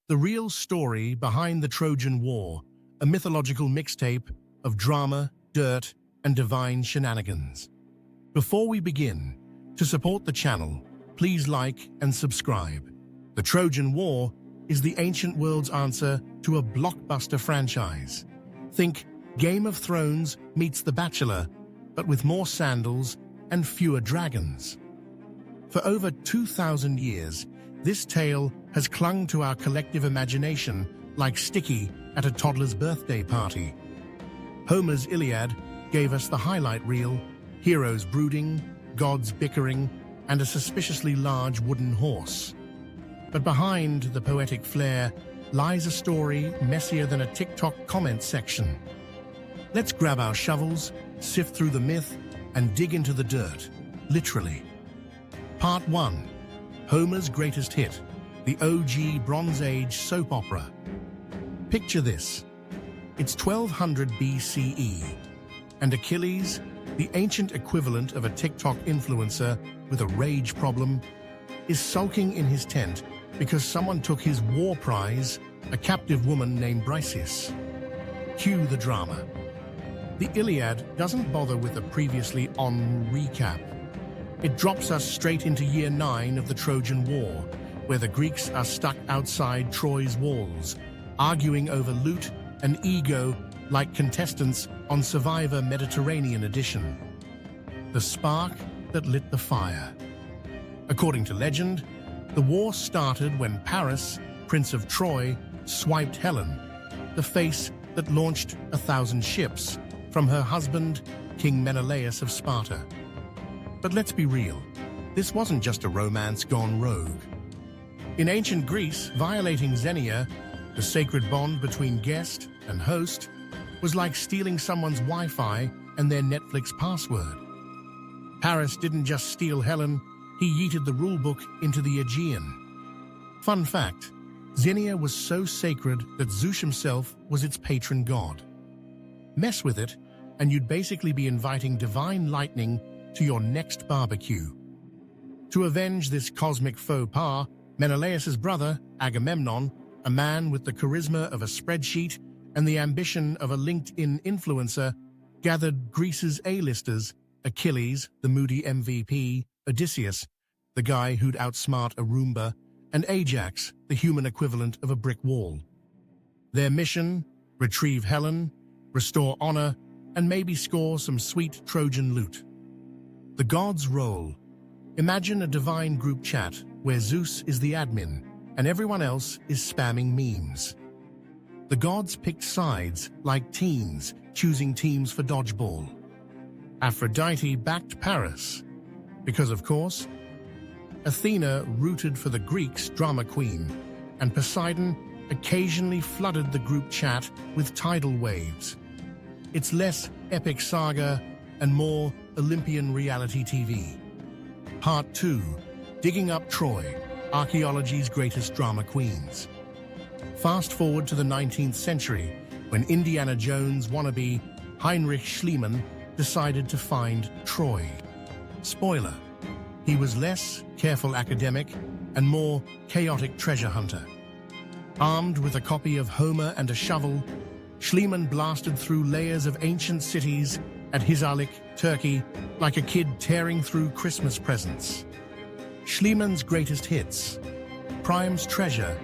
The real story behind the Trojan War, a mythological mixtape of drama, dirt, and divine shenanigans. Before we begin, to support the channel, please like and subscribe. The Trojan War is the ancient world's answer to a blockbuster franchise. Think Game of Thrones meets The Bachelor, but with more sandals and fewer dragons. For over 2,000 years, this tale has clung to our collective imagination like sticky at a toddler's birthday party. Homer's Iliad gave us the highlight reel, heroes brooding, gods bickering, and a suspiciously large wooden horse. But behind the poetic flair lies a story messier than a TikTok comment section. Let's grab our shovels, sift through the myth, and dig into the dirt, literally. Part 1. Homer's greatest hit, the OG Bronze Age soap opera. Picture this. It's 1200 BCE, and Achilles, the ancient equivalent of a TikTok influencer with a rage problem, is sulking in his tent because someone took his war prize, a captive woman named Briseis. Cue the drama. The Iliad doesn't bother with a previously on recap. It drops us straight into year 9 of the Trojan War, where the Greeks are stuck outside Troy's walls, arguing over loot and ego like contestants on Survivor Mediterranean Edition. The spark that lit the fire. According to legend, the war started when Paris, Prince of Troy, swiped Helen, the face that launched 1,000 ships, from her husband, King Menelaus of Sparta. But let's be real, this wasn't just a romance gone rogue. In ancient Greece, violating Xenia, the sacred bond between guest and host, was like stealing someone's Wi-Fi and their Netflix password. Paris didn't just steal Helen, he yeeted the rulebook into the Aegean. Fun fact, Xenia was so sacred that Zeus himself was its patron god. Mess with it, and you'd basically be inviting divine lightning to your next barbecue. To avenge this cosmic faux pas, Menelaus' brother, Agamemnon, a man with the charisma of a spreadsheet and the ambition of a LinkedIn influencer, gathered Greece's A-listers, Achilles, the moody MVP, Odysseus, the guy who'd outsmart a Roomba, and Ajax, the human equivalent of a brick wall. Their mission? Retrieve Helen, restore honor, and maybe score some sweet Trojan loot. The gods' role. Imagine a divine group chat where Zeus is the admin and everyone else is spamming memes. The gods picked sides like teens choosing teams for dodgeball. Aphrodite backed Paris because, of course, Athena rooted for the Greeks' drama queen, and Poseidon occasionally flooded the group chat with tidal waves. It's less epic saga and more Olympian reality TV. Part 2. Digging up Troy, archaeology's greatest drama queens. Fast forward to the 19th century, when Indiana Jones wannabe Heinrich Schliemann decided to find Troy. Spoiler, he was less careful academic and more chaotic treasure hunter. Armed with a copy of Homer and a shovel, Schliemann blasted through layers of ancient cities at Hizarlik, Turkey, like a kid tearing through Christmas presents. Schliemann's greatest hits. Priam's treasure.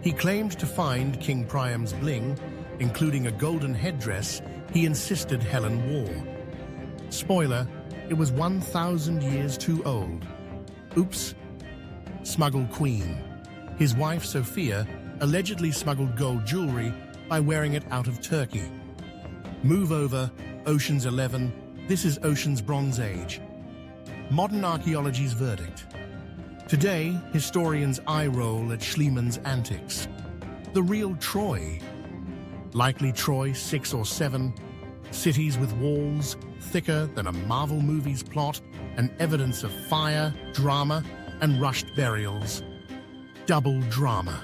He claimed to find King Priam's bling, including a golden headdress he insisted Helen wore. Spoiler, it was 1,000 years too old. Oops. Smuggled Queen. His wife, Sophia, allegedly smuggled gold jewelry by wearing it out of Turkey. Move over, Ocean's 11. This is Ocean's Bronze Age. Modern archaeology's verdict. Today, historians eye-roll at Schliemann's antics. The real Troy. Likely Troy 6 or 7. Cities with walls thicker than a Marvel movie's plot and evidence of fire, drama, and rushed burials. Double drama.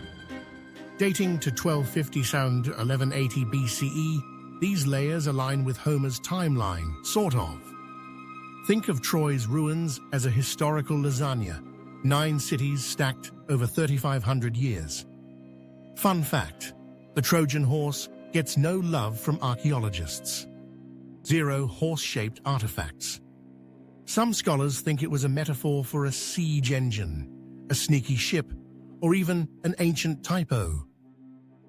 Dating to 1250 to 1180 BCE, these layers align with Homer's timeline, sort of. Think of Troy's ruins as a historical lasagna, 9 cities stacked over 3,500 years. Fun fact, the Trojan horse gets no love from archaeologists. 0 horse-shaped artifacts. Some scholars think it was a metaphor for a siege engine, a sneaky ship, or even an ancient typo.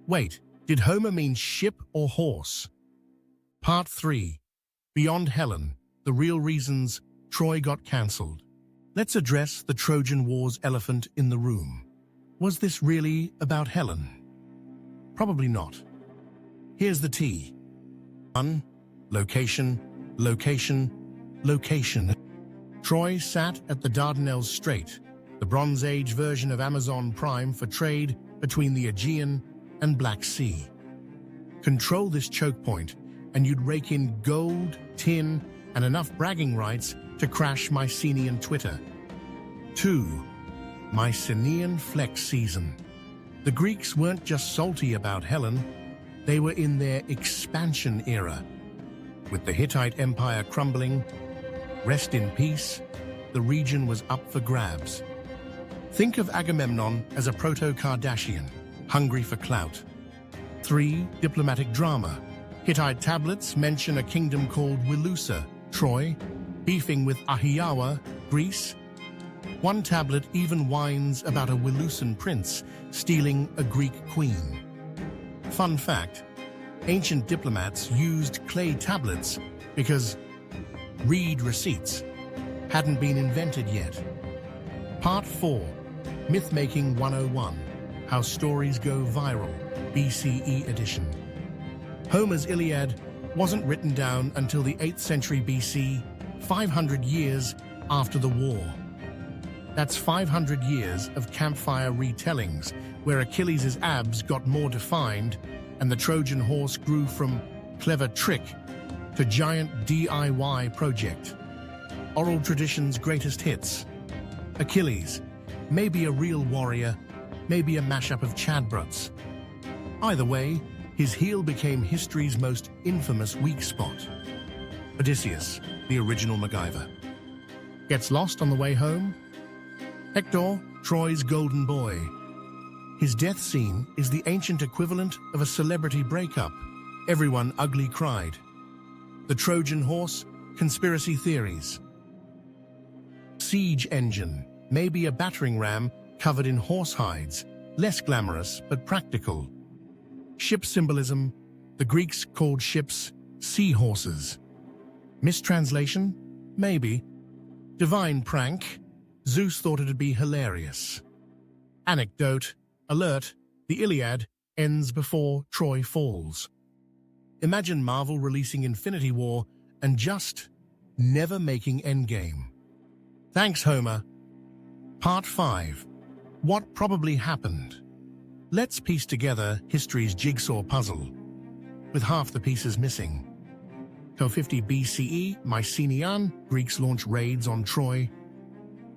Wait, did Homer mean ship or horse? Part 3. Beyond Helen, the real reasons Troy got cancelled. Let's address the Trojan War's elephant in the room. Was this really about Helen? Probably not. Here's the tea. 1. Location, location, location. Troy sat at the Dardanelles Strait, the Bronze Age version of Amazon Prime for trade between the Aegean and Black Sea. Control this choke point, and you'd rake in gold, tin, and enough bragging rights to crash Mycenaean Twitter. 2. Mycenaean flex season. The Greeks weren't just salty about Helen, they were in their expansion era. With the Hittite Empire crumbling, rest in peace, the region was up for grabs. Think of Agamemnon as a proto-Kardashian, hungry for clout. 3. Diplomatic drama. Hittite tablets mention a kingdom called Wilusa, Troy, beefing with Ahiawa, Greece. One tablet even whines about a Wilusan prince stealing a Greek queen. Fun fact, ancient diplomats used clay tablets because read receipts hadn't been invented yet. Part 4. Mythmaking 101. How Stories Go Viral, BCE edition. Homer's Iliad wasn't written down until the 8th century BC, 500 years after the war. That's 500 years of campfire retellings, where Achilles' abs got more defined and the Trojan horse grew from clever trick to giant DIY project. Oral tradition's greatest hits. Achilles, maybe a real warrior, maybe a mashup of Chadbruts. Either way, his heel became history's most infamous weak spot. Odysseus, the original MacGyver. Gets lost on the way home? Hector, Troy's golden boy. His death scene is the ancient equivalent of a celebrity breakup. Everyone ugly cried. The Trojan horse, conspiracy theories. Siege engine, maybe a battering ram covered in horse hides, less glamorous but practical. Ship symbolism, the Greeks called ships seahorses. Mistranslation? Maybe. Divine prank, Zeus thought it'd be hilarious. Anecdote, alert, the Iliad ends before Troy falls. Imagine Marvel releasing Infinity War and just never making Endgame. Thanks, Homer. Part 5. What probably happened? Let's piece together history's jigsaw puzzle, with half the pieces missing. 450 BCE, Mycenaean, Greeks launch raids on Troy.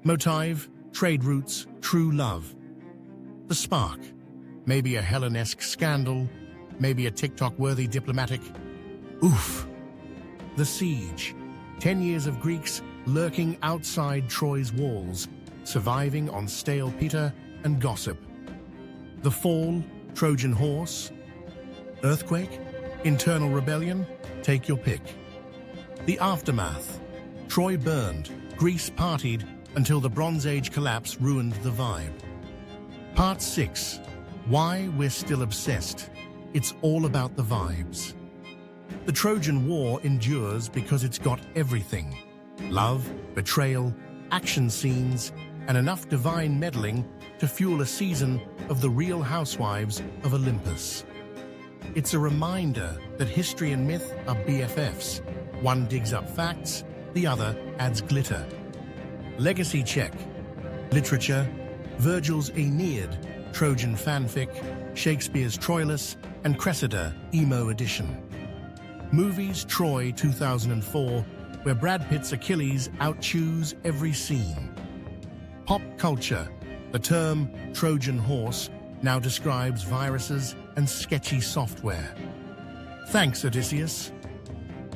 Motive, trade routes, true love. The spark, maybe a Helenesque scandal, maybe a TikTok-worthy diplomatic. Oof. The siege, 10 years of Greeks lurking outside Troy's walls, surviving on stale pita and gossip. The fall, Trojan horse. Earthquake, internal rebellion, take your pick. The aftermath, Troy burned, Greece partied until the Bronze Age collapse ruined the vibe. Part 6. Why we're still obsessed. It's all about the vibes. The Trojan War endures because it's got everything. Love, betrayal, action scenes, and enough divine meddling to fuel a season of The Real Housewives of Olympus. It's a reminder that history and myth are BFFs. One digs up facts, the other adds glitter. Legacy check. Literature, Virgil's Aeneid, Trojan fanfic, Shakespeare's Troilus, and Cressida, emo edition. Movies, Troy 2004, where Brad Pitt's Achilles outchews every scene. Pop culture, the term Trojan horse now describes viruses and sketchy software. Thanks, Odysseus.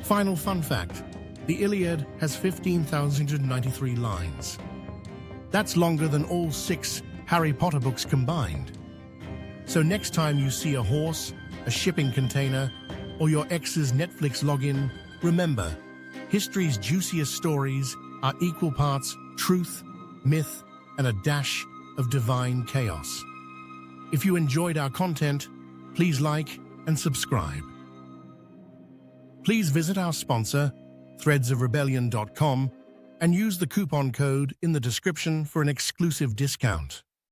Final fun fact, the Iliad has 15,093 lines. That's longer than all 6 Harry Potter books combined. So next time you see a horse, a shipping container, or your ex's Netflix login, remember, history's juiciest stories are equal parts truth, myth, and a dash of divine chaos. If you enjoyed our content, please like and subscribe. Please visit our sponsor, threadsofrebellion.com, and use the coupon code in the description for an exclusive discount.